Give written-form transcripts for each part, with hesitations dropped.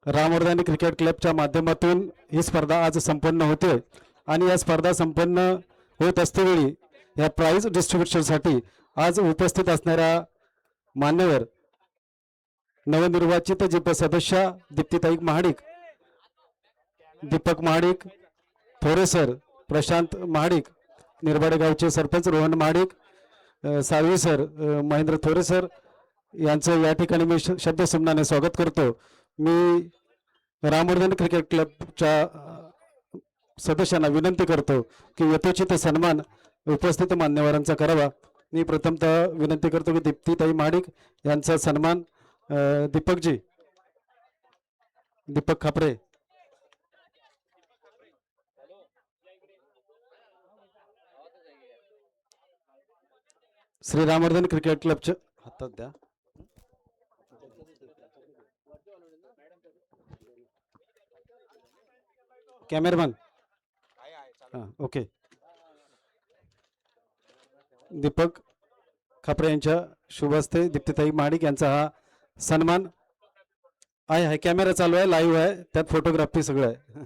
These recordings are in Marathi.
रामवर्धनी क्रिकेट क्लबच्या माध्यमातून ही स्पर्धा आज संपन्न होते आणि या स्पर्धा संपन्न होत असतेवेळी या प्राइज डिस्ट्रीब्युशनसाठी आज उपस्थित असणाऱ्या मान्यवर नवनिर्वाचित जिप सदस्य दीप्तीताई महाडिक, दीपक महाडिक, थोरे सर, प्रशांत महाडिक, निरबाडे गावचे सरपंच रोहन महाडिक, साळवी सर, महेंद्र थोरे सर यांचं या ठिकाणी मी शब्दसन्मानाने स्वागत करतो। मी रामवर्धन क्रिकेट क्लबच्या सदस्यांना विनंती करतो की यथोचित सन्मान उपस्थित मान्यवरांचा करावा। मी प्रथमतः विनंती करतो की दीप्तीताई महाडिक यांचा सन्मान दीपक खापरे श्री रामवर्धन क्रिकेट क्लबच्या हातात द्या। कॅमेरामॅन ओके, दीपक खापरे यांच्या शुभ हस्ते दीप्तीताई महाडिक यांचा हा सन्मान आहे। कॅमेरा चालू आहे, लाईव्ह आहे, त्यात फोटोग्राफी सगळं आहे।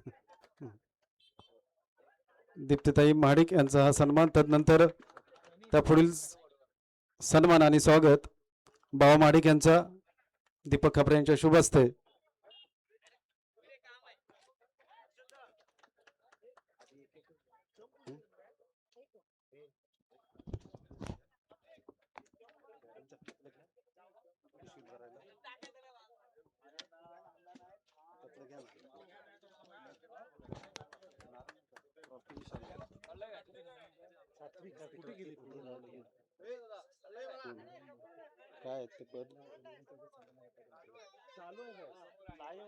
दीप्तीताई महाडिक यांचा हा सन्मान, तदनंतर त्या पुढील सन्मान आणि स्वागत बाबा महाडिक यांचा दीपक खापरे यांच्या शुभ हस्ते।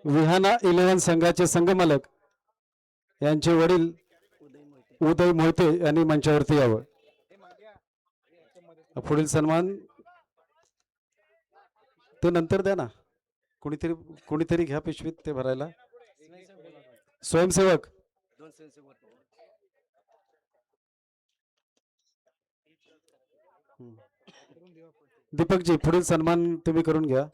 विहाना 11 संघाचे संघमालक यांचे वडील उदय मोहिते यांनी मंचावरती यावं। पुढील सन्मान तो नंतर द्या ना, कोणीतरी घ्या पिशवीत ते भरायला। स्वयंसेवक दीपकजी, पुढील सन्मान तुम्ही करून घ्या।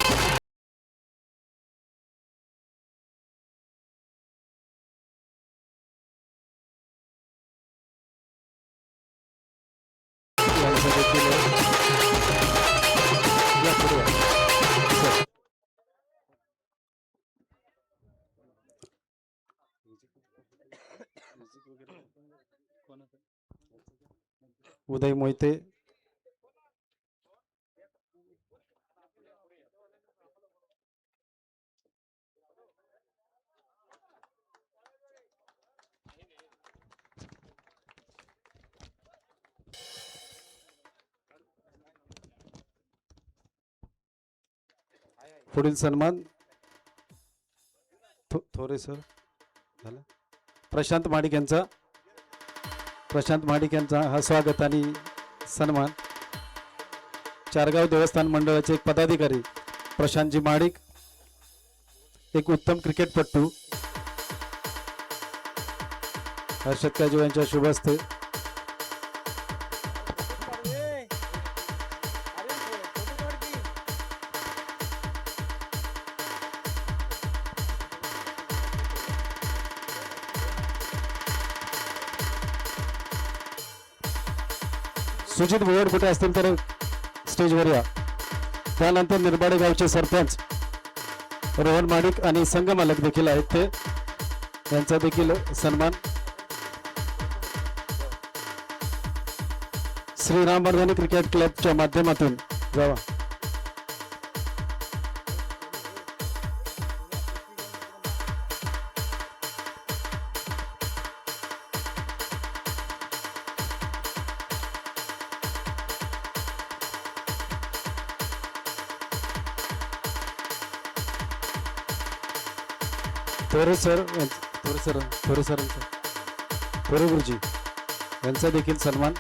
उदय मोहिते, पुढील सन्मान थोरे सर झालं। प्रशांत महाडिक यांचा हा स्वागत आणि सन्मान। चारगाव देवस्थान मंडळाचे एक पदाधिकारी प्रशांतजी महाडिक, एक उत्तम क्रिकेटपटू हर्षद काजू यांच्या शुभ हस्ते। सुजित भुवड कुठे असतील तर स्टेजवर या। त्यानंतर निरबाडे गावचे सरपंच रोहन महाडिक आणि संघ मालक देखील आहेत, ते यांचा देखील सन्मान। श्री रामवर्धनी क्रिकेट क्लबच्या माध्यमातून जावा। थोरे गुरुजी यांचा देखील सन्मान।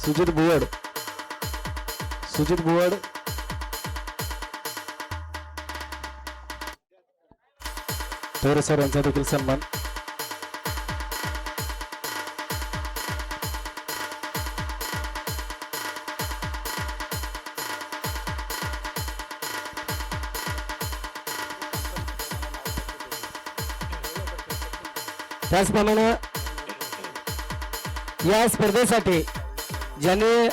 सुजित भुवड थोरे सर यांचा देखील सन्मान। त्याचप्रमाणे या स्पर्धेसाठी ज्याने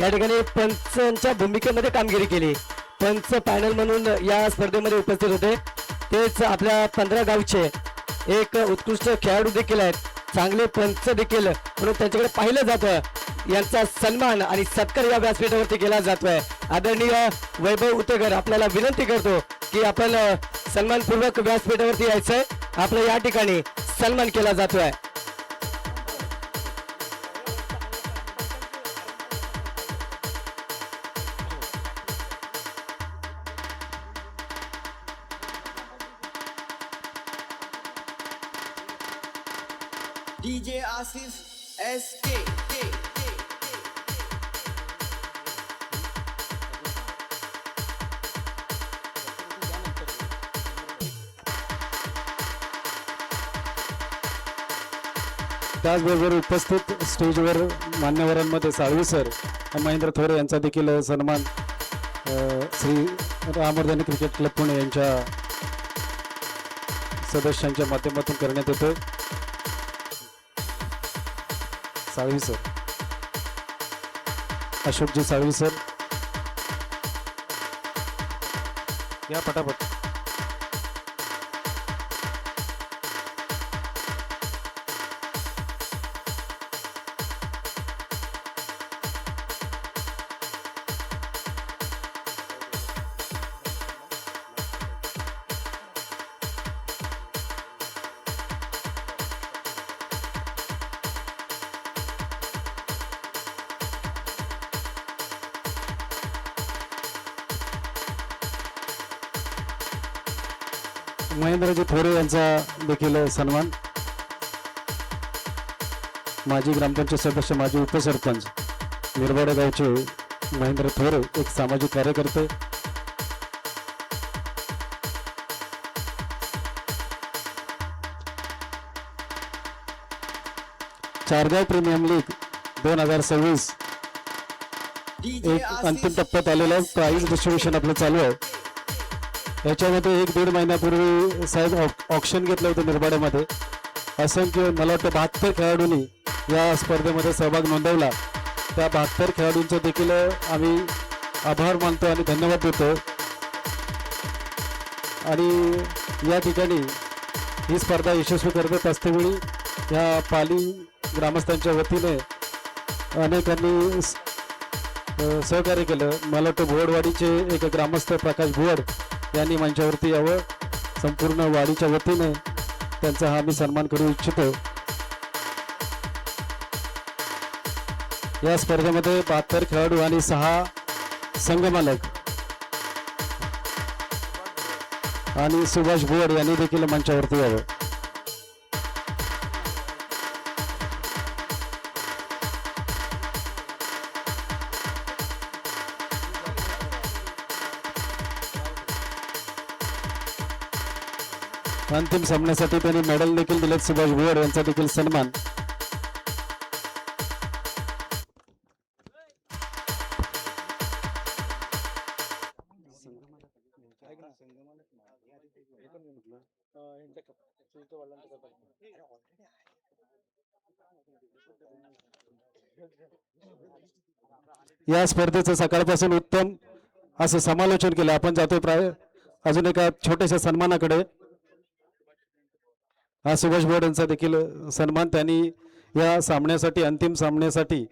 या ठिकाणी पंचांच्या भूमिकेमध्ये कामगिरी केली, पंच पॅनल म्हणून या स्पर्धेमध्ये उपस्थित होते, तेच आपल्या 15 गावचे एक उत्कृष्ट खेळाडू देखील आहेत, चांगले पंच देखील म्हणून त्यांच्याकडे पाहिलं जातं। यांचा सन्मान आणि सत्कार या व्यासपीठावरती केला जातोय। आदरणीय वैभव उतेकर आपल्याला विनंती करतो की आपण सन्मानपूर्वक व्यासपीठावरती यायचंय, आपला या ठिकाणी सन्मान केला जातोय। DJ Asif SK. त्याचबरोबर उपस्थित स्टेजवर मान्यवरांमध्ये साळवी सर, महेंद्र थोरे यांचा देखील सन्मान श्री रामवर्धनी क्रिकेट क्लब पुणे यांच्या सदस्यांच्या माध्यमातून करण्यात येतोय। साळवी सर, अशोकजी साळवी सर या पटापट। महेंद्रजी थोरे यांचा देखील सन्मान, माजी ग्रामपंचायत सदस्य, माजी उपसरपंच निरबाडे गावचे महेंद्र थोरे, एक सामाजिक कार्यकर्ते। चारगाव प्रीमियम लीग 2026 एक अंतिम टप्प्यात आलेला प्राइज डिस्ट्रीब्युशन आपलं चालू आहे। याच्यामध्ये 1-1.5 महिन्यापूर्वी साहेब ऑक्शन घेतलं होतं निर्बाड्यामध्ये। असंख्य मला वाटतं 72 खेळाडूंनी या स्पर्धेमध्ये सहभाग नोंदवला। त्या 72 खेळाडूंचं देखील आम्ही आभार मानतो आणि धन्यवाद देतो। आणि या ठिकाणी ही स्पर्धा यशस्वी करत असतेवेळी या पाली ग्रामस्थांच्या वतीने अनेकांनी सहकार्य केलं। मला वाटतं भुवडवाडीचे एक ग्रामस्थ प्रकाश भुवड यांनी मंचावरती यावं, संपूर्ण वाडीच्या वतीने त्यांचा हा मी सन्मान करू इच्छितो। या स्पर्धेमध्ये 72 खेळाडू आणि 6 संघमालक आणि सुभाष भुवड यांनी देखील मंचावरती यावं। अंतिम सामन्यासाठी त्यांनी मेडल देखील दिलेत। सुभाष भुवड यांचा देखील सन्मान। या स्पर्धेचं सकाळपासून उत्तम असं समालोचन केलं। आपण जातोय प्राय अजून एका छोट्याशा सन्मानाकडे। हा सुभाष भुवड यांचा देखील सन्मान, त्यांनी या सामन्यासाठी, अंतिम सामन्यासाठी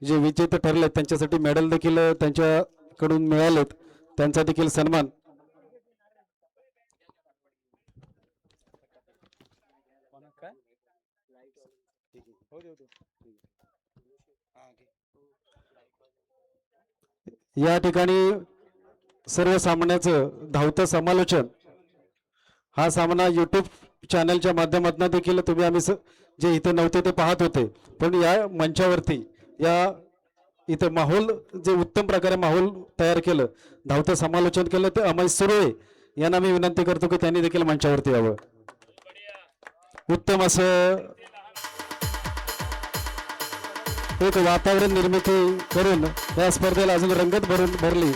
जे विजेते ठरले त्यांच्यासाठी मेडल देखील त्यांच्याकडून मिळालेत, त्यांचा देखील सन्मान। या ठिकाणी सर्व सामन्याचं धावतं समालोचन, हा सामना YouTube चॅनलच्या माध्यमातून देखील तुम्ही आम्ही जे इथे नव्हते ते पाहत होते, पण या मंचावरती या इथे माहोल जे उत्तम प्रकारे माहोल तयार केलं, धावतं समालोचन केलं, ते अमय सुर्वे यांना मी विनंती करतो की त्यांनी देखील मंचावरती यावं। उत्तम असं एक वातावरण निर्मिती करून या स्पर्धेला अजून रंगत भरली।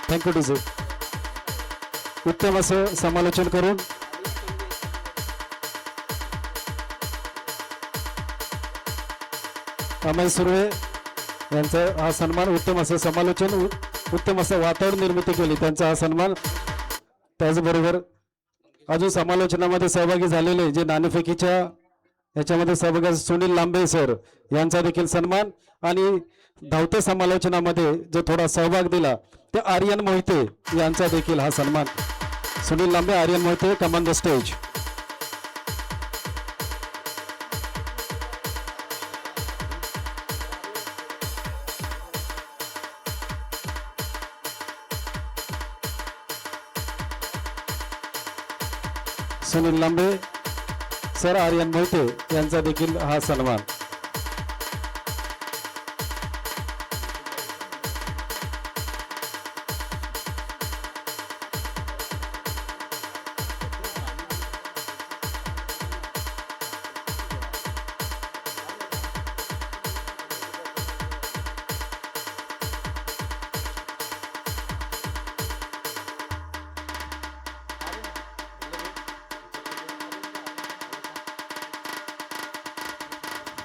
Thank you DJ. उत्तम असं समालोचन करून अमय सुर्वे यांचा हा सन्मान. उत्तम असं समालोचन, उत्तम असं वातावरण निर्मिती केली, त्यांचा हा सन्मान. त्याचबरोबर अजून समालोचनामध्ये सहभागी झालेले जे नाणेफेकीच्या याच्यामध्ये सहभागी सुनील लांबे सर यांचा देखील सन्मान. आणि धावत्या समालोचनामध्ये जो थोडा सहभाग दिला ते आर्यन मोहिते यांचा देखील हा सन्मान. Sunil Lambe, Aryan Mohite, come on the stage. Sunil Lambe sir, Aryan Mohite यांचा देखील हा सन्मान.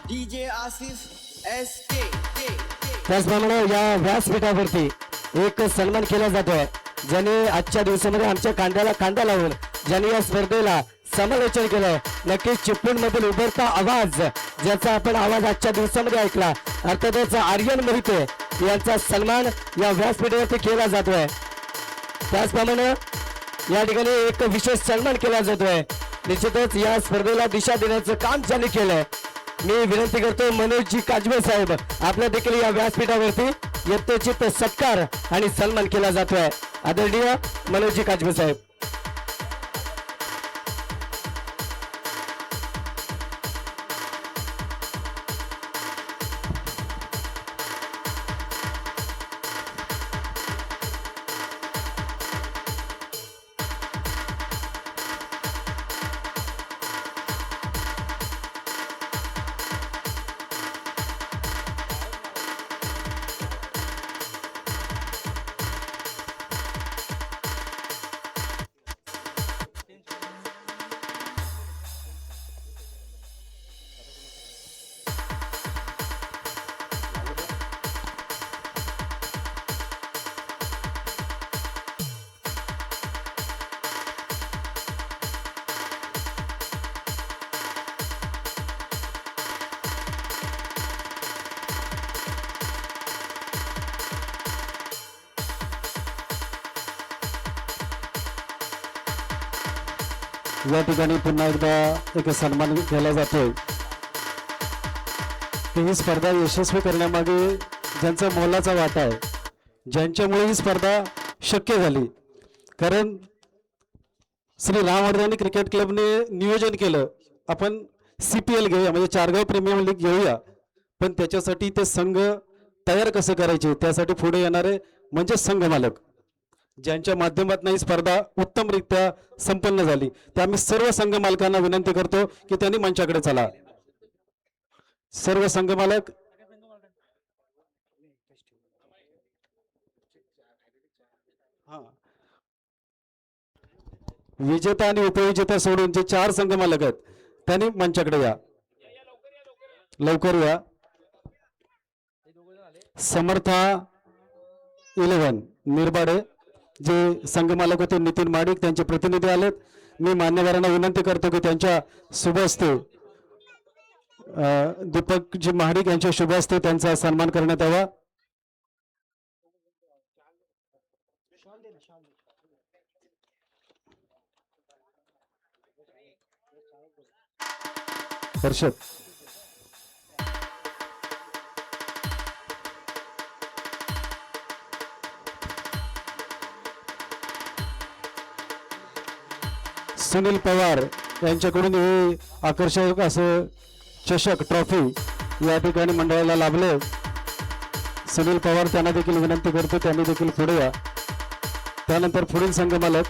DJ Asif SK. त्याचप्रमाणे या व्यासपीठावरती एक सन्मान केला जातोय, ज्याने आजच्या दिवसामध्ये आमच्या कांद्याला कांदा लावून ज्याने या स्पर्धेला समालोचन केलं. नक्कीच चिपळूण मधील उभरता आवाज, ज्याचा आपण आवाज आजच्या दिवसामध्ये ऐकला, अर्थातच आर्यन मोहिते यांचा सन्मान या व्यासपीठावरती केला जातोय. त्याचप्रमाणे या ठिकाणी एक विशेष सन्मान केला जातोय. निश्चितच या स्पर्धेला दिशा देण्याचं काम ज्यांनी केलंय, मी विनंती करतो मनोजजी काजवे साहेब, आपल्या देखील या व्यासपीठावरती यथोचित सत्कार आणि सन्मान केला जातोय. आदरणीय मनोजजी काजवे साहेब. या ठिकाणी पुन्हा एकदा एक सन्मान केला जातोय. ही स्पर्धा यशस्वी करण्यामागे ज्यांचा मोलाचा वाटा आहे, ज्यांच्यामुळे ही स्पर्धा शक्य झाली. कारण श्री रामवर्धनी क्रिकेट क्लबने नियोजन केलं, आपण CPL घेऊया, म्हणजे चारगाव प्रीमियम लीग घेऊया, पण त्याच्यासाठी ते संघ तयार कसे करायचे, त्यासाठी पुढे येणारे म्हणजे संघ मालक, ज्यांच्या माध्यमातून ही स्पर्धा उत्तमरित्या संपन्न झाली. त्या आम्ही सर्व संघ मालकांना विनंती करतो की त्यांनी मंचाकडे चला. सर्व संघ मालक विजेता आणि उपविजेता सोडून जे 4 संघ मालक आहेत त्यांनी मंचाकडे या, लवकर या. समर्था 11 निरबाडे जे संघ मालक होते नितीन माडिक, त्यांचे प्रतिनिधी आलेत. मी मान्यवरांना विनंती करतो की त्यांच्या शुभ हस्ते दीपकजी महाडिक यांच्या शुभ हस्ते त्यांचा सन्मान करण्यात यावा. हर्षद सुनील पवार यांच्याकडून हे आकर्षक असं चषक ट्रॉफी या ठिकाणी मंडळाला लाभले. सुनील पवार त्यांना देखील विनंती करतो त्यांनी देखील पुढे या. त्यानंतर पुढील संघ मालक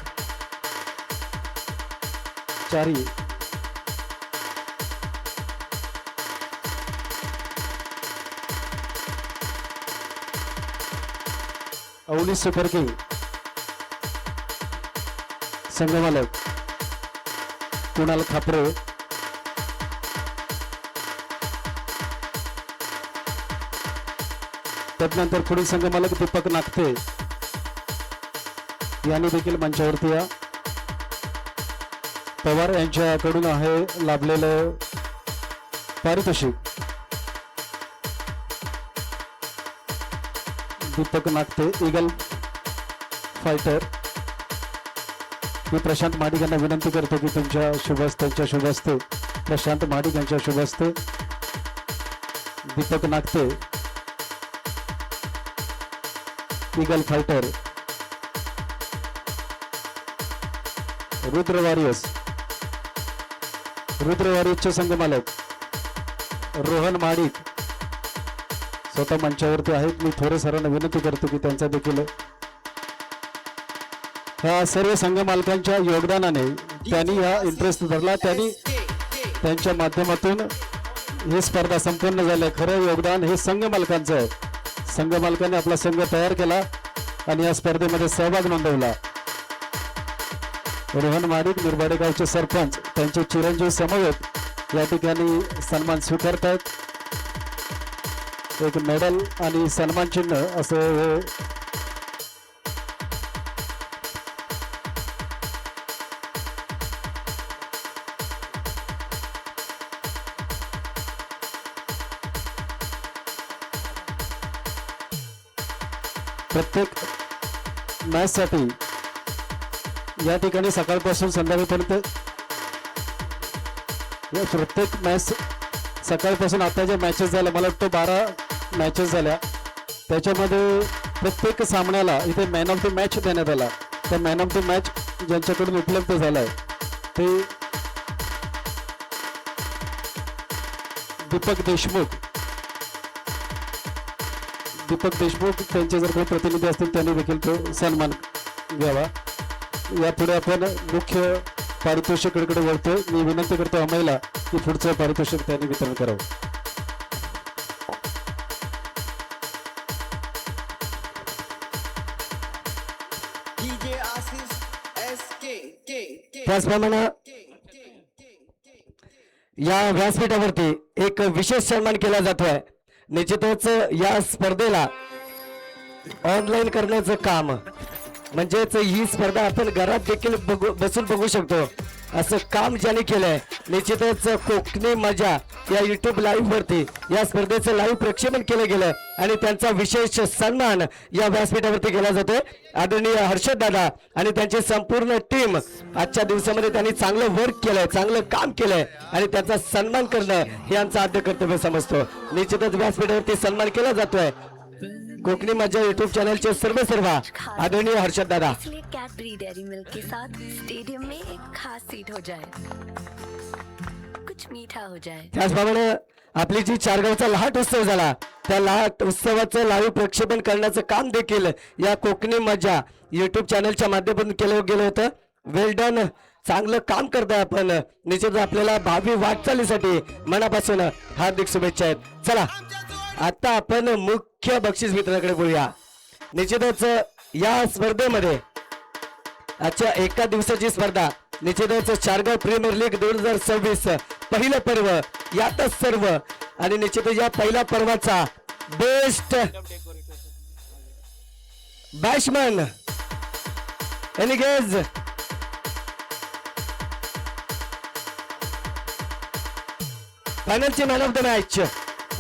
चारी अवनी सुपर किंग संघ मालक कुणाल खापरे, त्यानंतर पुढील संघमालक दीपक नागते यांनी देखील मंचावरती या. पवार यांच्याकडून आहे लाभलेलं पारितोषिक. Deepak Nagte eagle fighter. मी प्रशांत महाडिक यांना विनंती करतो की तुमच्या त्यांच्या शुभ हस्ते प्रशांत महाडिक यांच्या शुभ हस्ते दीपक नागते ईगल फायटर रुद्र वॉरियर्सचे संघमालक रोहन महाडिक स्वतः मंचावरती आहेत. मी थोडे सरांना विनंती करतो की त्यांचा देखील ह्या सर्व संघ मालकांच्या योगदानाने त्यांनी हा इंटरेस्ट धरला. त्यांनी त्यांच्या माध्यमातून ही स्पर्धा संपन्न झाली. खरं योगदान हे संघ मालकांचं आहे. संघ मालकांनी आपला संघ तयार केला आणि या स्पर्धेमध्ये सहभाग नोंदवला. रोहन महाडिक निरबाडे गावचे सरपंच त्यांचे चिरंजीव समवेत या ठिकाणी सन्मान स्वीकारतात. एक मेडल आणि सन्मान चिन्ह असं हे प्रत्येक मॅचसाठी या ठिकाणी सकाळपासून संध्याकाळपर्यंत प्रत्येक मॅच सकाळपासून आता ज्या मॅचेस झाल्या मला वाटतं 12 मॅचेस झाल्या. त्याच्यामध्ये प्रत्येक सामन्याला इथे मॅन ऑफ द मॅच देण्यात आला. त्या मॅन ऑफ द मॅच ज्यांच्याकडून उपलब्ध झाला आहे ते दीपक देशमुख त्यांचे जर काही प्रतिनिधी असतील त्यांनी देखील तो सन्मान घ्यावा. यापुढे आपण मुख्य पारितोषिकाकडे वळतो. मी विनंती करतो आम्हाला की पुढचं पारितोषिक त्यांनी वितरण करावं. DJ Asif SK. त्याचप्रमाणे या व्यासपीठावरती एक विशेष सन्मान केला जातोय. निश्चितच या स्पर्धेला ऑनलाईन करण्याचं काम म्हणजेच ही स्पर्धा आपण घरात देखील बसून बघू शकतो असं काम ज्याने केलंय. निश्चितच कोकणी मजा या युट्यूब लाईव्ह वरती या स्पर्धेचं लाईव्ह प्रक्षेपण केलं गेलं आणि त्यांचा विशेष सन्मान या व्यासपीठावरती केला जातोय. आदरणीय हर्षद दादा आणि त्यांची संपूर्ण टीम आजच्या दिवसामध्ये त्यांनी चांगलं वर्क केलंय, चांगलं काम केलंय आणि त्याचा सन्मान करणं हे आमचं आद्य कर्तव्य समजतो. निश्चितच व्यासपीठावरती सन्मान केला जातोय कोकणी मजा युट्यूब चॅनलचे सर्व आदरणीय हर्षद दादा. इसलिए कैडबरी डेयरी मिल्क के साथ स्टेडियम में एक खास सीट हो जाए, कुछ मीठा हो जाए. त्याचप्रमाणे आपली जी चारगावचा लाट उत्सव झाला त्या लाट उत्सवाचं लाईव्ह प्रक्षेपण करण्याचं काम देखील या कोकणी मजा युट्यूब चॅनलच्या माध्यमातून केलं गेलं होतं. वेल डन. चांगलं काम करताय आपण. निश्चितच आपल्याला भावी वाटचालीसाठी मनापासून हार्दिक शुभेच्छा आहेत. चला आता आपण मुख्य बक्षीस वितरणाकडे बोलूया. निश्चितच या स्पर्धेमध्ये आजच्या एका दिवसाची स्पर्धा निश्चितच चारगाव प्रीमियर लीग 2026 पहिलं पर्व यातच सर्व आणि निश्चितच या पहिल्या पर्वाचा बेस्ट बॅट्समन एनिगेज फायनलची मॅन ऑफ द मॅच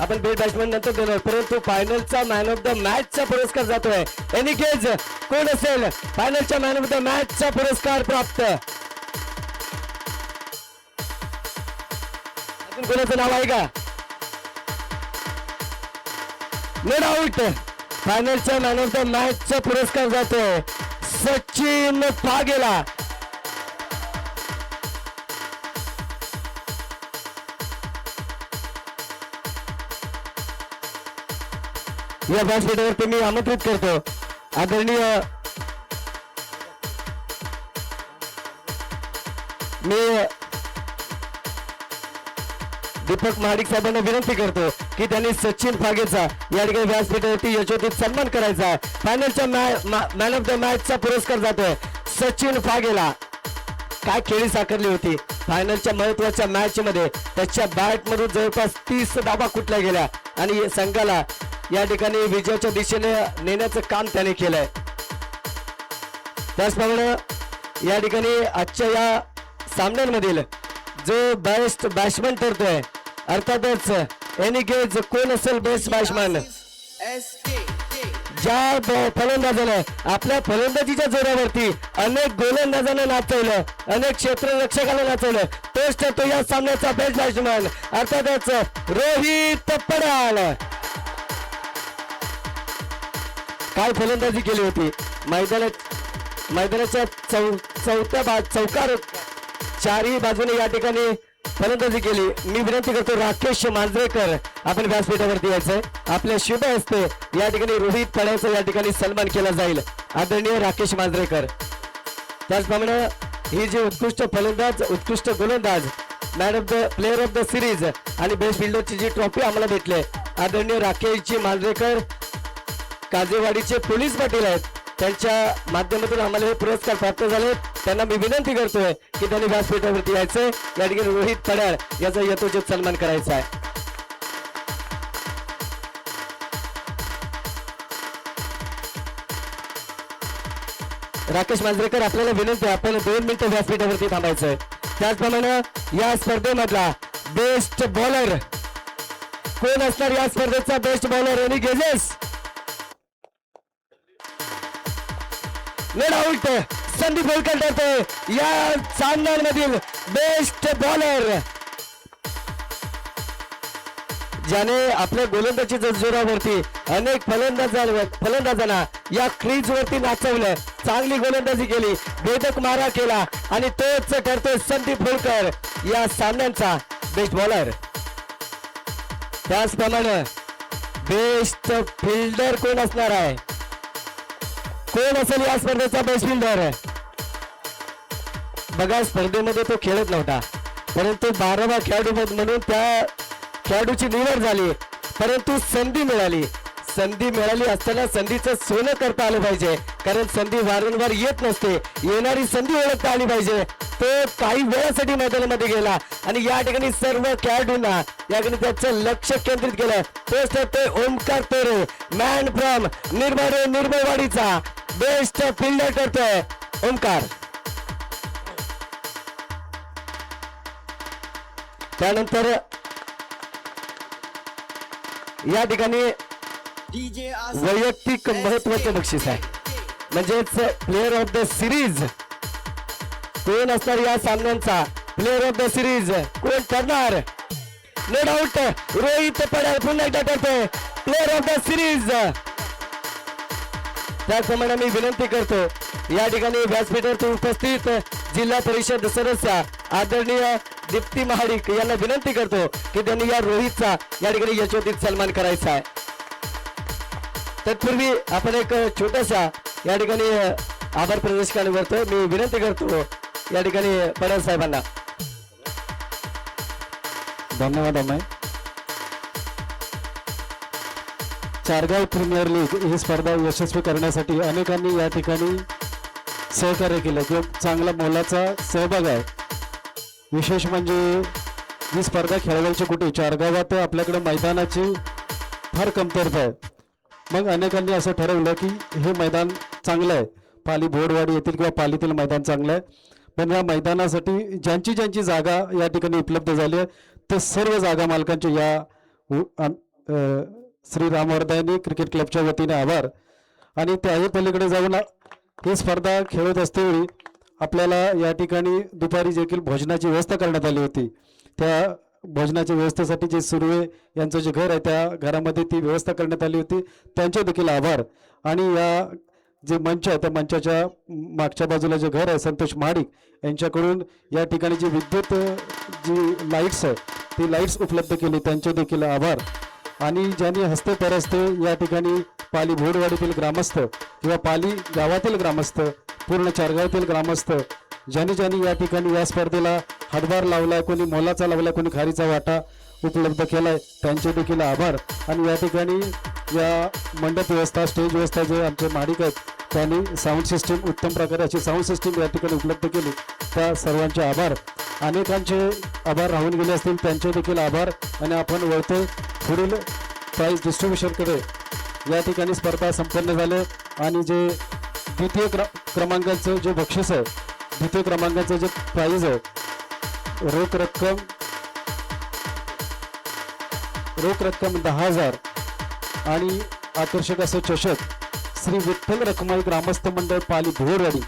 आपण बेस्ट बॅट्समन नंतर देणार, परंतु फायनलचा मॅन ऑफ द मॅचचा पुरस्कार जातोय. एनिकेज कोण असेल फायनलच्या मॅन ऑफ द मॅचचा पुरस्कार प्राप्त? अजून कोणाचं नाव आहे का? नो डाऊट फायनलच्या मॅन ऑफ द मॅचचा पुरस्कार जातोय सचिन फागेला. या व्यासपीठावरती मी आमंत्रित करतो आदरणीय मी दीपक महाडिक साहेबांना विनंती करतो की त्यांनी सचिन फागेचा या ठिकाणी व्यासपीठावरती यशोचित सन्मान करायचा आहे. फायनलच्या मॅन ऑफ द मॅचचा पुरस्कार जातोय सचिन फागेला. काय खेळी साकारली होती फायनलच्या महत्वाच्या मॅच मध्ये. त्याच्या बॅट मधून जवळपास 30 धावा कुठल्या गेल्या आणि संघाला या ठिकाणी विजयाच्या दिशेने नेण्याचं काम त्याने केलंय. त्याचप्रमाणे या ठिकाणी आजच्या या सामन्यांमधील जो बेस्ट बॅट्समन ठरतोय अर्थातच एनी गेज कोण असेल बेस्ट बॅट्समन SK ज्या फलंदाजाने आपल्या फलंदाजीच्या जोरावरती अनेक गोलंदाजांना नाचवलं, अनेक क्षेत्ररक्षकाला नाचवलं, तोच ठरतो या सामन्याचा बेस्ट बॅट्समन अर्थातच रोहित पडाल. काय फलंदाजी केली होती मैदानाच्या चौकार चारही बाजूने या ठिकाणी फलंदाजी केली. मी विनंती करतो राकेश मांजरेकर आपण व्यासपीठावरती यायचंय. आपल्या शुभ हस्ते या ठिकाणी रोहित पडालचा या ठिकाणी सन्मान केला जाईल. आदरणीय राकेश मांजरेकर. त्याचप्रमाणे ही जी उत्कृष्ट फलंदाज उत्कृष्ट गोलंदाज man of the player of the series आणि बेस्ट फिल्डरची जी ट्रॉफी आम्हाला भेटले आदरणीय राकेशजी मांजरेकर काजेवाडीचे पोलीस पाटील आहेत. त्यांच्या माध्यमातून आम्हाला हे पुरस्कार प्राप्त झाले. त्यांना मी विनंती करतोय की त्यांनी व्यासपीठावरती यायचंय. या ठिकाणी रोहित पडाळ याचा यथोचित सन्मान करायचा आहे. राकेश मांजरेकर आपल्याला विनंती आहे आपण 2 मिनिटं व्यासपीठावरती थांबायचंय. त्याचप्रमाणे या स्पर्धेमधला बेस्ट बॉलर कोण असणार? या स्पर्धेचा best bowler any guesses no doubt Sandeep Holkar ठरतोय या सामन्यांमधील बेस्ट बॉलर ज्याने आपल्या गोलंदाजीच्या जोरावरती अनेक फलंदाजांना या क्रीज वरती नाचवलं, चांगली गोलंदाजी केली, भेदक मारा केला आणि तोच ठरतोय संदीप होळकर या सामन्यांचा बेस्ट बॉलर. त्याचप्रमाणे बेस्ट फिल्डर कोण असणार आहे? कोण असेल या स्पर्धेचा बेस्ट फिल्डर? बघा स्पर्धेमध्ये तो खेळत नव्हता परंतु 12वा खेळाडू म्हणून त्या खेळाडूची निवड झाली. परंतु संधी मिळाली असताना संधीचं सोनं करता आलं पाहिजे कारण संधी वारंवार येत नसते. येणारी संधी ओळखता आली पाहिजे. तो काही वेळासाठी मैदानामध्ये गेला आणि या ठिकाणी सर्व खेळाडूंना या ठिकाणी त्याचं लक्ष केंद्रित केलं. तोच ठरतोय ओमकार तोरे मॅन फ्रॉम निर्मळवाडीचा बेस्ट फिल्डर ठरतोय ओमकार. त्यानंतर या ठिकाणी DJ आसिफ वैयक्तिक महत्वाचं बक्षीस आहे म्हणजेच प्लेअर ऑफ द सिरीज कोण असणार? या सामन्यांचा प्लेअर ऑफ द सिरीज कोण ठरणार? नो डाऊट रोहित पडाल पुन्हा एकदा ठरतोय प्लेअर ऑफ द सिरीज. त्याचप्रमाणे मी विनंती करतो या ठिकाणी व्यासपीठावरती उपस्थित जिल्हा परिषद सदस्य आदरणीय दीप्ती महाडिक यांना विनंती करतो की त्यांनी या रोहितचा या ठिकाणी यशोचित सन्मान करायचा आहे. तत्पूर्वी आपण एक छोटासा या ठिकाणी आभार प्रदर्शन करतो. मी विनंती करतो या ठिकाणी पडाल साहेबांना. धन्यवाद अमय. चारगाव प्रीमियर लीग ही स्पर्धा यशस्वी करण्यासाठी अनेकांनी या ठिकाणी सहकार्य केलं किंवा चांगला मोलाचा सहभाग आहे. विशेष म्हणजे ही स्पर्धा खेळवायची कुठे? चारगावात आपल्याकडे मैदानाची फार कमतरता आहे. मग अनेकांनी असं ठरवलं की हे मैदान चांगलं आहे, पाली भोरवाडी येथील किंवा पालीतील मैदान चांगलं आहे, पण या मैदानासाठी ज्यांची जागा या ठिकाणी उपलब्ध झाली आहे ते सर्व जागा मालकांचे या श्री रामवर्धनी क्रिकेट क्लबच्या वतीने आभार. आणि त्याही पलीकडे जाऊन ही स्पर्धा खेळत असतेवेळी आपल्याला या ठिकाणी दुपारी देखील भोजनाची व्यवस्था करण्यात आली होती. त्या भोजनाच्या व्यवस्थेसाठी जे सुर्वे यांचं जे घर आहे त्या घरामध्ये ती व्यवस्था करण्यात आली होती. त्यांचे देखील आभार. आणि या जे मंच आहे त्या मंचाच्या मागच्या बाजूला जे घर आहे संतोष महाडिक यांच्याकडून या ठिकाणी जी विद्युत जी लाईट्स आहे ती लाईट्स उपलब्ध केली त्यांचे देखील आभार. आणि ज्यांनी हस्ते परस्ते या ठिकाणी पाली भोरवाडीतील ग्रामस्थ किंवा पाली गावातील ग्रामस्थ पूर्ण चारगावातील ग्रामस्थ ज्यांनी या ठिकाणी या स्पर्धेला हातभार लावलाय, कोणी मोलाचा लावलाय, कोणी खारीचा वाटा उपलब्ध केलाय त्यांचे देखील आभार. आणि या ठिकाणी या मंडप व्यवस्था स्टेज व्यवस्था जे आमचे माडिक आहेत त्यांनी साऊंड सिस्टीम उत्तम प्रकारे अशी साऊंड सिस्टीम या ठिकाणी उपलब्ध केली त्या सर्वांचे आभार. अनेकांचे आभार राहून गेले असतील त्यांचे देखील आभार. आणि आपण वळतो पुढील प्राइज डिस्ट्रीब्युशनकडे या ठिकाणी स्पर्धा संपन्न झाले आणि जे द्वितीय क्रमांकाचं जे बक्षीस आहे, द्वितीय क्रमांकाचं जे प्राइज आहे, रोख रक्कम 10,000 आणि आकर्षक असं चषक श्री विठ्ठल रखुमाई ग्रामस्थ मंडळ पाली भोरवाडी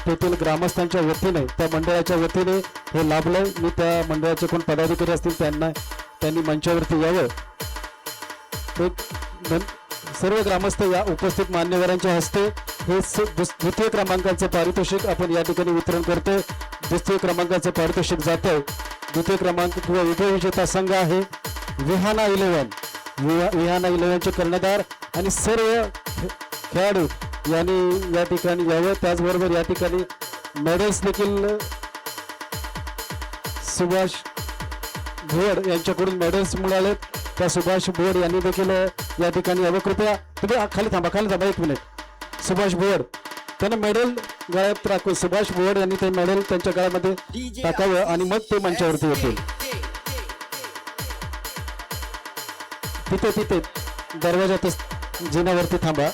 तेथील ग्रामस्थांच्या वतीने, त्या मंडळाच्या वतीने हे लाभलंय. मी त्या मंडळाचे कोण पदाधिकारी असतील त्यांनी मंचावरती यावं. सर्व ग्रामस्थ या उपस्थित मान्यवरांच्या हस्ते हे द्वितीय क्रमांकाचं पारितोषिक आपण या ठिकाणी वितरण करतोय. द्वितीय क्रमांकाचं पारितोषिक जातंय. द्वितीय क्रमांक किंवा उपविजेता संघ आहे विहाना 11. विहाना 11चे कर्णधार आणि सर्व खेळाडू यांनी या ठिकाणी यावं. त्याचबरोबर या ठिकाणी मेडल्स देखील सुभाष भोड यांच्याकडून मेडल्स मिळालेत. त्या सुभाष भोड यांनी देखील या ठिकाणी यावं. कृपया तुम्ही खाली थांबा 1 मिनिट. सुभाष भोड त्यांना मेडल गळ्यात राखून सुभाष भोड यांनी ते मेडल त्यांच्या गळ्यामध्ये टाकावं आणि मग ते मंचावरती येतील. तिथे दरवाजातच जिन्यावरती थांबा.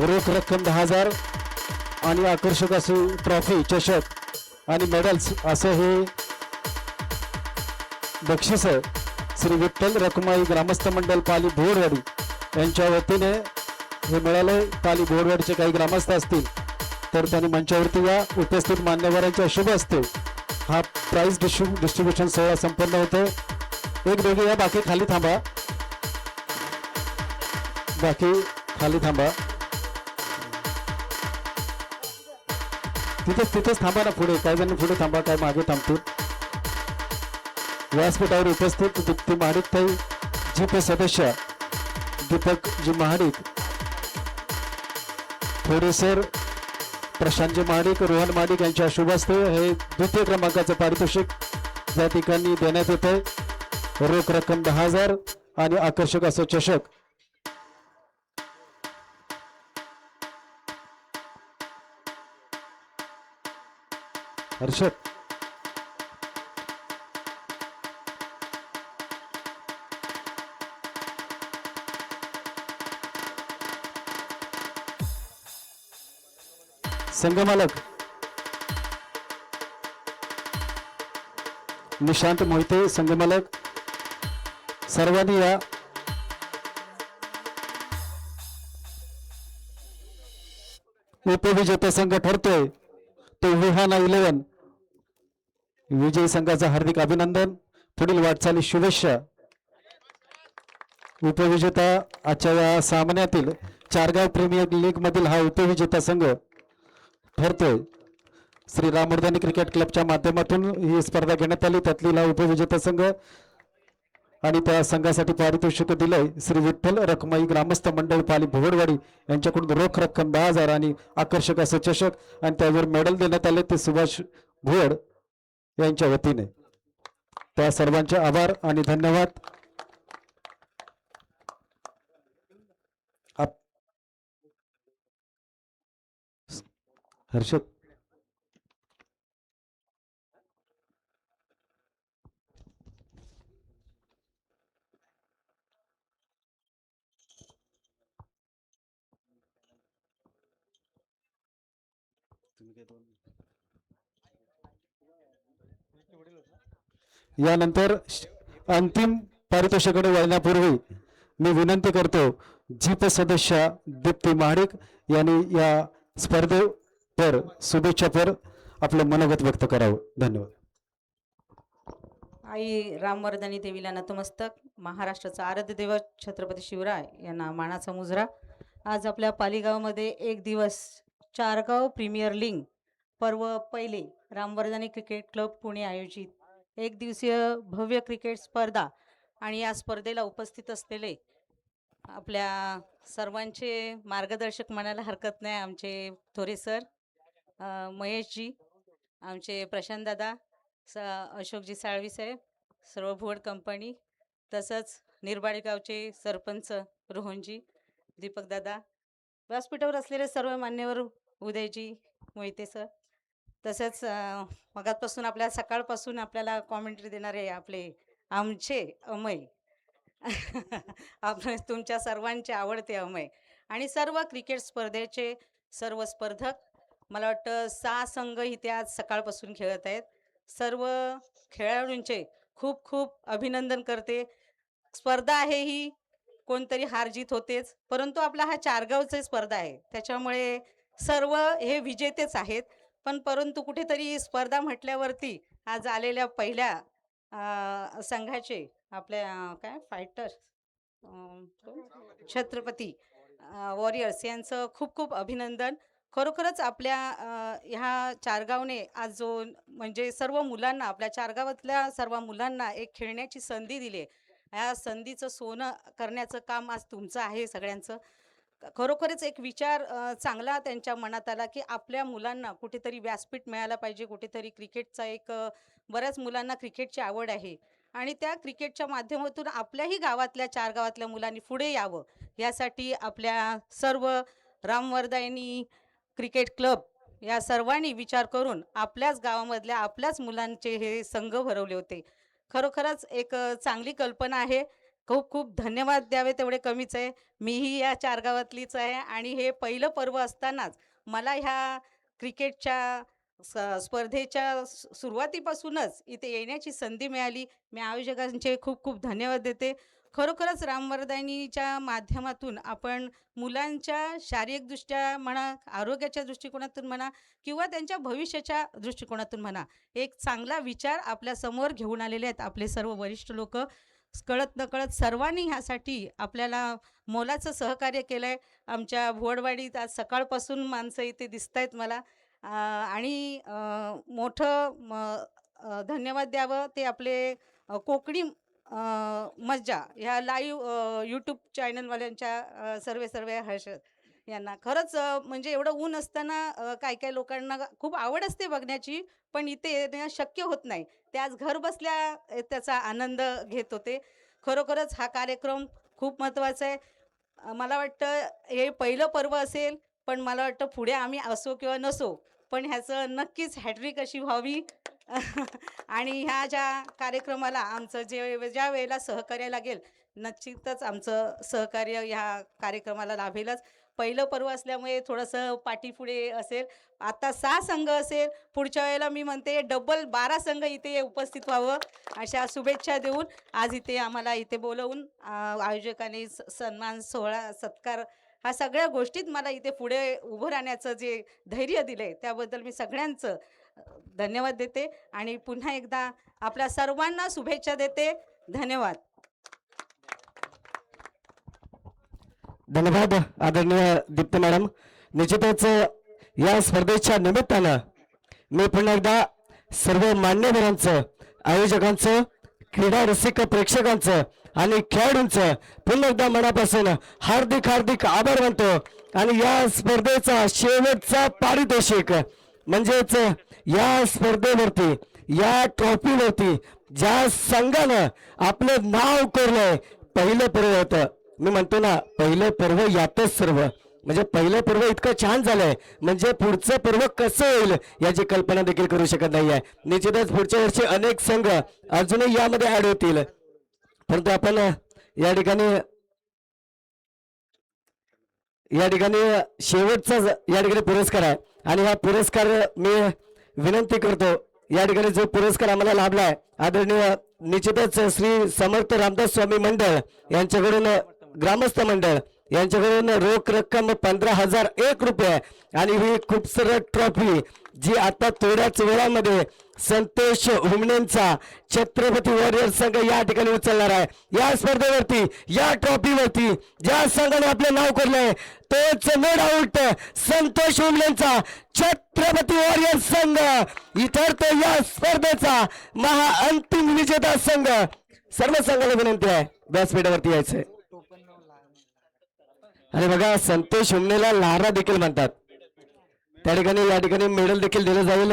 रोख रक्कम 10,000 आणि आकर्षक अशी ट्रॉफी, चषक आणि मेडल्स असं हे बक्षीस आहे श्री विठ्ठल रखुमाई ग्रामस्थ मंडळ पाली भोरवाडी यांच्या वतीने हे मिळालंय. पाली भोरवाडीचे काही ग्रामस्थ असतील तर त्यांनी मंचावरती या. उपस्थित मान्यवरांच्या शुभ हस्ते हा प्राइज डिस्ट्रीब्युशन सोहळा संपन्न होतो. एक दोघे या, बाकी खाली थांबा. तिथेच थांबा ना. पुढे काही जण पुढे थांबा, काय मागे थांबतील. व्यासपीठावर उपस्थित दीप्ती महाडिक ताई, जीपे सदस्य दीपकजी महाडिक, थोडे सर, प्रशांतजी महाडिक, रोहन महाडिक यांच्या शुभ हस्ते हे द्वितीय क्रमांकाचं पारितोषिक या ठिकाणी देण्यात येत आहे. रोख रक्कम 10,000 आणि आकर्षक असं चषक. हर्षद संघमालक निशांत मोहिते, संघमालक सर्वांनी या. उपविजेता संघ ठरतोय तो विहाना 11. विजयी संघाचं हार्दिक अभिनंदन, पुढील वाटचाली शुभेच्छा. उपविजेता आजच्या या सामन्यातील चारगाव प्रीमियर लीग मधील हा उपविजेता संघ ठरतोय. श्री रामवर्धनी क्रिकेट क्लबच्या माध्यमातून ही स्पर्धा घेण्यात आली. त्यातली हा उपविजेता संघ आणि त्या संघासाठी पारितोषिक दिलंय श्री विठ्ठल रखुमाई ग्रामस्थ मंडळ पाली भोवरवाडी यांच्याकडून रोख रक्कम 10,000 आणि आकर्षक असं चषक आणि त्यावर मेडल देण्यात आले ते सुभाष भोड यांच्या वतीने. त्या सर्वांचे आभार आणि धन्यवाद. हर्षद यानंतर अंतिम पारितोषिकाकडे वळण्यापूर्वी मी विनंती करतो जीप सदस्य दीप्ती महाडिक यांनी या स्पर्धेवर शुभेच्छापर आपलं मनोगत व्यक्त करावं. धन्यवाद. आई रामवर्धनी देवीला नतमस्तक. महाराष्ट्राचा आराध्य दैवत छत्रपती शिवराय यांना मानाचा मुजरा. आज आपल्या पालीगावमध्ये एक दिवस चारगाव प्रीमियर लीग पर्व पहिले रामवर्धनी क्रिकेट क्लब पुणे आयोजित एक दिवसीय भव्य क्रिकेट स्पर्धा आणि या स्पर्धेला उपस्थित असलेले आपल्या सर्वांचे मार्गदर्शक म्हणायला हरकत नाही, आमचे थोरे सर, महेशजी, आमचे प्रशांत दादा, अशोकजी साळवी साहेब, सर्व भोड कंपनी, तसंच निरबाळे गावचे सरपंच रोहनजी, दीपक दादा, व्यासपीठावर असलेले सर्व मान्यवर, उदयजी मोहिते सर, तसेच मगापासून आपल्या सकाळपासून आपल्याला कॉमेंट्री देणारे आपले आमचे अमय आपले तुमच्या सर्वांचे आवडते अमय, आणि सर्व क्रिकेट स्पर्धेचे सर्व स्पर्धक. मला वाटतं 6 संघ इथे आज सकाळपासून खेळत आहेत. सर्व खेळाडूंचे खूप खूप अभिनंदन करते. स्पर्धा आहे ही, कोणतरी हार जीत होतेच, परंतु आपला हा चारगावचा स्पर्धा आहे, त्याच्यामुळे सर्व हे विजेतेच आहेत. पण परंतु कुठेतरी स्पर्धा म्हटल्यावरती आज आलेल्या पहिल्या संघाचे आपल्या काय फायटर्स छत्रपती वॉरियर्स यांचं खूप खूप अभिनंदन. खरोखरच आपल्या ह्या चारगावने आज जो म्हणजे सर्व मुलांना, आपल्या चारगावातल्या सर्व मुलांना एक खेळण्याची संधी दिली. ह्या संधीचं सोनं करण्याचं काम आज तुमचं आहे सगळ्यांचं. खरोखरच एक विचार चांगला त्यांच्या मनात आला की आपल्या मुलांना कुठेतरी व्यासपीठ मिळायला पाहिजे. कुठेतरी क्रिकेटचा एक बऱ्याच मुलांना क्रिकेटची आवड आहे आणि त्या क्रिकेटच्या माध्यमातून आपल्याही गावातल्या, 4 गावातल्या मुलांनी पुढे यावं, यासाठी आपल्या सर्व रामवरदायनी क्रिकेट क्लब या सर्वांनी विचार करून आपल्याच गावामधल्या आपल्याच मुलांचे हे संघ भरवले होते. खरोखरच एक चांगली कल्पना आहे. खूप खूप धन्यवाद द्यावे तेवढे कमीच आहे. मीही या 4 गावातलीच आहे आणि हे पहिलं पर्व असतानाच मला ह्या क्रिकेटच्या स्पर्धेच्या सुरुवातीपासूनच इथे येण्याची संधी मिळाली. मी आयोजकांचे खूप खूप धन्यवाद देते. खरोखरच रामवरदायनीच्या माध्यमातून आपण मुलांच्या शारीरिकदृष्ट्या म्हणा, आरोग्याच्या दृष्टिकोनातून म्हणा किंवा त्यांच्या भविष्याच्या दृष्टिकोनातून म्हणा, एक चांगला विचार आपल्यासमोर घेऊन आलेले आहेत आपले सर्व वरिष्ठ लोक. कळत नकळत सर्वांनी ह्यासाठी आपल्याला मोलाचं सहकार्य केलं आहे. आमच्या भुवडवाडीत आज सकाळपासून माणसं इथे दिसत आहेत मला, आणि मोठं धन्यवाद द्यावं ते आपले कोकणी मज्जा ह्या लाईव्ह यूट्यूब चॅनलवाल्यांच्या सर्व हर्षद यांना. खरंच म्हणजे एवढं ऊन असताना काही काही लोकांना खूप आवड असते बघण्याची, पण इथे येणं शक्य होत नाही. ते आज घर बसल्या त्याचा आनंद घेत होते. खरोखरच हा कार्यक्रम खूप महत्त्वाचा आहे. मला वाटतं हे पहिलं पर्व असेल, पण मला वाटतं पुढे आम्ही असो किंवा नसो, पण ह्याचं नक्कीच हॅट्रिक अशी व्हावी. आणि ह्या ज्या कार्यक्रमाला आमचं ज्या वेळेला सहकार्य लागेल, निश्चितच आमचं सहकार्य ह्या कार्यक्रमाला लाभेलच. पहिलं पर्व असल्यामुळे थोडंसं पाठीपुढे असेल. आता 6 संघ असेल, पुढच्या वेळेला मी म्हणते डबल 12 संघ इथे उपस्थित व्हावं, अशा शुभेच्छा देऊन आज इथे आम्हाला इथे बोलवून आयोजकांनी सन्मान सोहळा, सत्कार, ह्या सगळ्या गोष्टीत मला इथे पुढे उभं राहण्याचं जे धैर्य दिले त्याबद्दल मी सगळ्यांचं धन्यवाद देते आणि पुन्हा एकदा आपल्या सर्वांना शुभेच्छा देते. धन्यवाद. धन्यवाद आदरणीय दीप्ती मॅडम. निश्चितच या स्पर्धेच्या निमित्तानं मी पुन्हा एकदा सर्व मान्यवरांचं, आयोजकांचं, क्रीडा रसिक प्रेक्षकांचं आणि खेळाडूंचं पुन्हा एकदा मनापासून हार्दिक हार्दिक आभार मानतो. आणि या स्पर्धेचा शेवटचा पारितोषिक म्हणजेच या स्पर्धेवरती, या ट्रॉफीवरती ज्या संघानं आपलं नाव कोरलंय, पहिलं पर्व होतं. मी म्हणतो ना, पहिलं पर्व यातच सर्व. म्हणजे पहिलं पर्व इतकं छान झालंय, म्हणजे पुढचं पर्व कसं होईल याची कल्पना देखील करू शकत नाहीये. निश्चितच पुढच्या वर्षी अनेक संघ अजूनही यामध्ये ऍड होतील, परंतु आपण या ठिकाणी शेवटचा या ठिकाणी पुरस्कार आहे आणि हा पुरस्कार मी विनंती करतो, या ठिकाणी जो पुरस्कार आम्हाला लाभलाय आदरणीय निश्चितच श्री समर्थ रामदास स्वामी मंडळ यांच्याकडून, ग्रामस्थ मंडळ यांच्याकडून रोख रक्कम 15,001 रुपये आणि ही खूबसूरत ट्रॉफी जी आता थोड्याच वेळामध्ये संतोष हुमणेंचा छत्रपती वॉरियर संघ या ठिकाणी उचलणार आहे. या स्पर्धेवरती, या ट्रॉफीवरती ज्या संघाने आपले नाव कोरलंय तोच नो डाऊट संतोष हुमणेंचा छत्रपती वॉरियर संघ इतर तो या स्पर्धेचा महाअंतिम विजेता संघ. सर्व संघाला विनंती आहे व्यासपीठावरती यायचंय. आणि बघा, संतोष हुमणेला लारा देखील म्हणतात. त्या ठिकाणी या ठिकाणी मेडल देखील दिलं जाईल.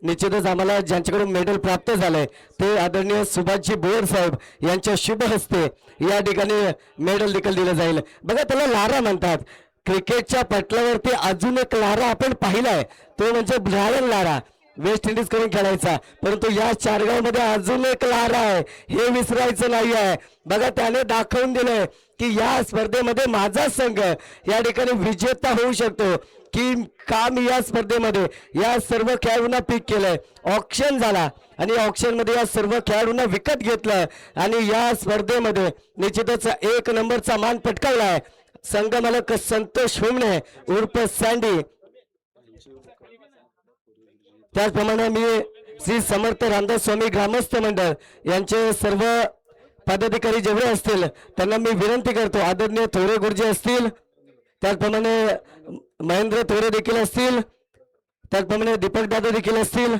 निश्चितच आम्हाला ज्यांच्याकडून मेडल प्राप्त झालंय ते आदरणीय सुभाषजी बोर साहेब यांच्या शुभ हस्ते या ठिकाणी मेडल देखील दिलं जाईल. बघा, त्याला लारा म्हणतात. क्रिकेटच्या पटलावरती अजून एक लारा आपण पाहिलाय, तो म्हणजे ब्रायन लारा, वेस्ट इंडिज कडून खेळायचा. परंतु या चारगाव मध्ये अजून एक लारा आहे, हे विसरायचं नाही आहे. बघा, त्याने दाखवून दिलंय की या स्पर्धेमध्ये माझा संघ या ठिकाणी विजेता होऊ शकतो. की काम या स्पर्धेमध्ये या सर्व खेळाडूंना पिक केलंय, ऑक्शन झाला आणि ऑक्शन मध्ये या सर्व खेळाडूंना विकत घेतलं आणि या स्पर्धेमध्ये निश्चितच 1 नंबरचा मान पटकावलाय संघ मालक संतोष हुमणे उर्फ सँडी. त्याचप्रमाणे मी श्री समर्थ रामदास स्वामी ग्रामस्थ मंडळ यांचे सर्व पदाधिकारी जेवढे असतील त्यांना मी विनंती करतो, आदरणीय थोरे गुरुजी असतील, त्याचप्रमाणे महेंद्र थोरे देखील असतील, त्याचप्रमाणे दीपक दादा देखील असतील,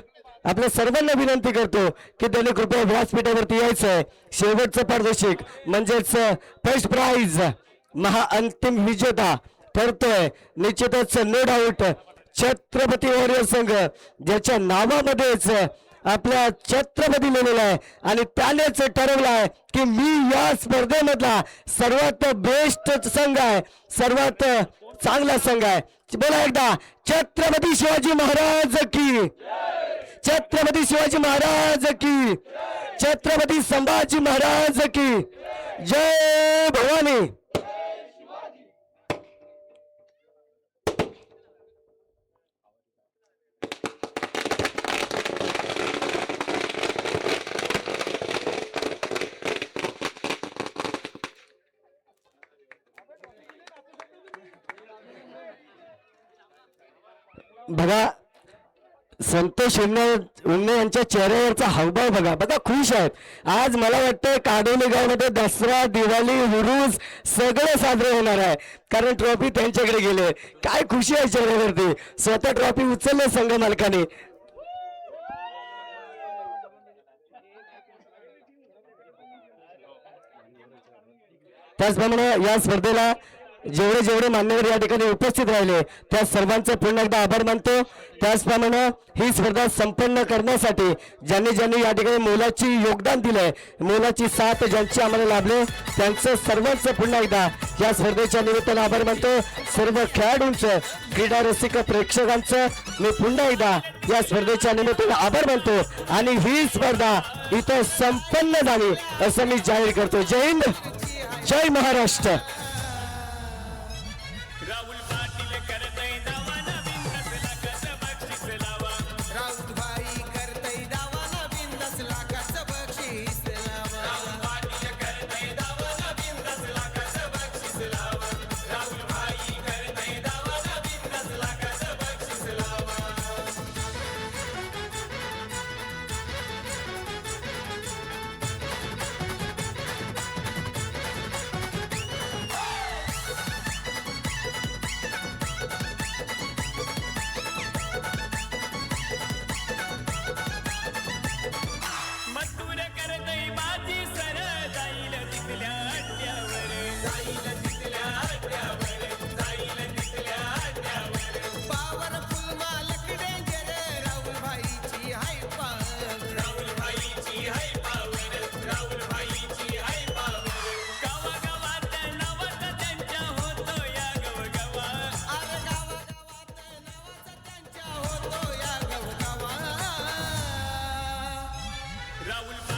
आपल्या सर्वांना विनंती करतो की त्यांनी कृपया व्यासपीठावरती यायचंय. शेवटचं पारितोषिक म्हणजेच फर्स्ट प्राइज महाअंतिम विजेता ठरतोय निश्चितच नो डाऊट छत्रपती वॉरियर संघ, ज्याच्या नावामध्येच आपल्या छत्रपती लिहिलेलं आहे आणि त्यानेच ठरवलं आहे की मी या स्पर्धेमधला सर्वात बेस्ट संघ आहे, सर्वात चांगला संघ आहे. बोला एकदा, छत्रपती शिवाजी महाराज की, छत्रपती शिवाजी महाराज की, छत्रपती संभाजी महाराज की जय भवानी. बघा, संतोष उन्ने यांच्या चेहऱ्यावरचा हावभाव बघा, बघा खुश आहेत. आज मला वाटतं काडोली गावामध्ये दसरा, दिवाळी, उरूस सगळं साजरं होणार आहे, कारण ट्रॉफी त्यांच्याकडे गेले. काय खुशी आहे चेहऱ्यावरती, स्वतः ट्रॉफी उचलले संघ मालकाने. त्याचप्रमाणे या स्पर्धेला जेवढे मान्यवर या ठिकाणी उपस्थित राहिले त्या सर्वांचे पुन्हा एकदा आभार मानतो. त्याचप्रमाणे ही स्पर्धा संपन्न करण्यासाठी ज्यांनी या ठिकाणी मोलाची योगदान दिलंय, मोलाची साथ ज्यांची आम्हाला लाभले, त्यांचं सर्वांचं पुन्हा एकदा या स्पर्धेच्या निमित्तानं आभार मानतो. सर्व खेळाडूंचं, क्रीडा रसिक प्रेक्षकांचं मी पुन्हा एकदा या स्पर्धेच्या निमित्तानं आभार मानतो आणि ही स्पर्धा इथं संपन्न झाली असं मी जाहीर करतो. जय हिंद, जय महाराष्ट्र. राहुल